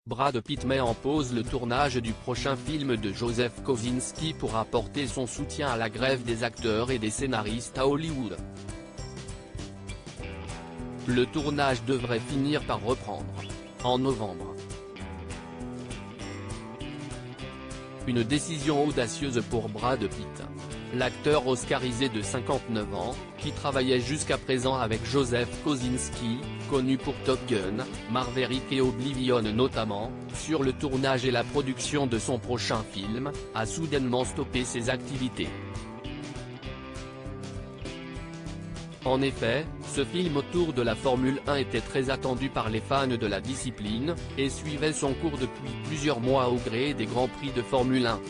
Brad Pitt met en pause le tournage du prochain film de Joseph Kosinski pour apporter son soutien à la grève des acteurs et des scénaristes à Hollywood. Le tournage devrait finir par reprendre en novembre. Une décision audacieuse pour Brad Pitt. L'acteur oscarisé de 59 ans, qui travaillait jusqu'à présent avec Joseph Kosinski, connu pour Top Gun, Maverick et Oblivion notamment, sur le tournage et la production de son prochain film, a soudainement stoppé ses activités. En effet, ce film autour de la Formule 1 était très attendu par les fans de la discipline, et suivait son cours depuis plusieurs mois au gré des Grands Prix de Formule 1.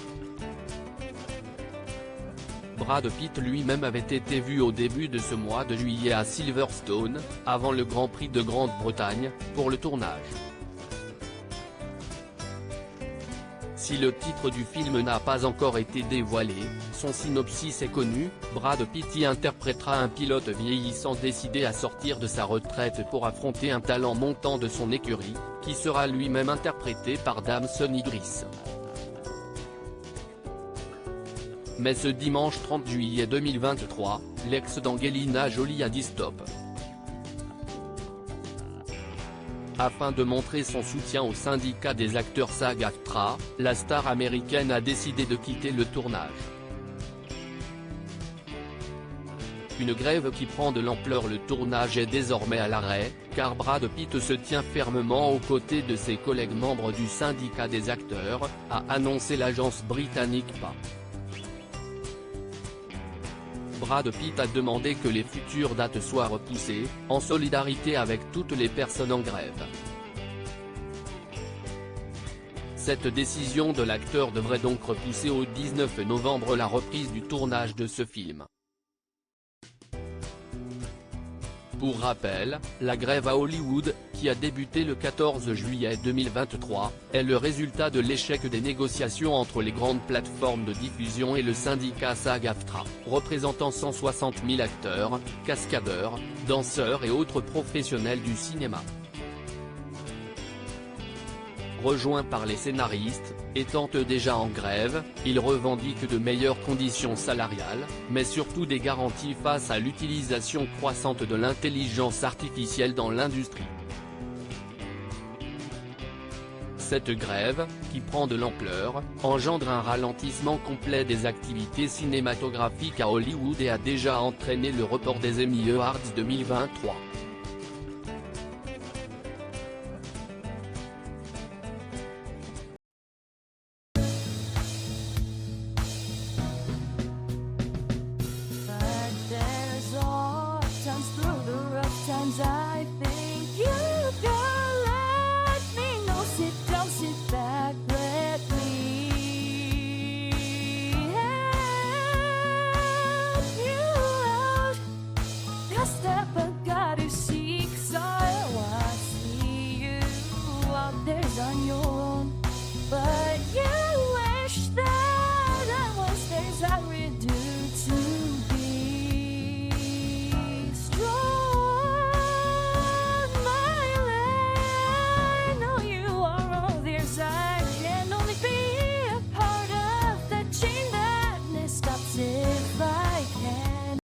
Brad Pitt lui-même avait été vu au début de ce mois de juillet à Silverstone, avant le Grand Prix de Grande-Bretagne, pour le tournage. Si le titre du film n'a pas encore été dévoilé, son synopsis est connu. Brad Pitt y interprétera un pilote vieillissant décidé à sortir de sa retraite pour affronter un talent montant de son écurie, qui sera lui-même interprété par Damson Idris. Mais ce dimanche 30 juillet 2023, l'ex d'Angelina Jolie a dit stop. Afin de montrer son soutien au syndicat des acteurs SAG-AFTRA, la star américaine a décidé de quitter le tournage. Une grève qui prend de l'ampleur. Le tournage est désormais à l'arrêt, car Brad Pitt se tient fermement aux côtés de ses collègues membres du syndicat des acteurs, a annoncé l'agence britannique PA. Brad Pitt a demandé que les futures dates soient repoussées, en solidarité avec toutes les personnes en grève. Cette décision de l'acteur devrait donc repousser au 19 novembre la reprise du tournage de ce film. Pour rappel, la grève à Hollywood, qui a débuté le 14 juillet 2023, est le résultat de l'échec des négociations entre les grandes plateformes de diffusion et le syndicat SAG-AFTRA, représentant 160 000 acteurs, cascadeurs, danseurs et autres professionnels du cinéma. Rejoints par les scénaristes, étant eux déjà en grève, ils revendiquent de meilleures conditions salariales, mais surtout des garanties face à l'utilisation croissante de l'intelligence artificielle dans l'industrie. Cette grève, qui prend de l'ampleur, engendre un ralentissement complet des activités cinématographiques à Hollywood et a déjà entraîné le report des Emmy Awards 2023.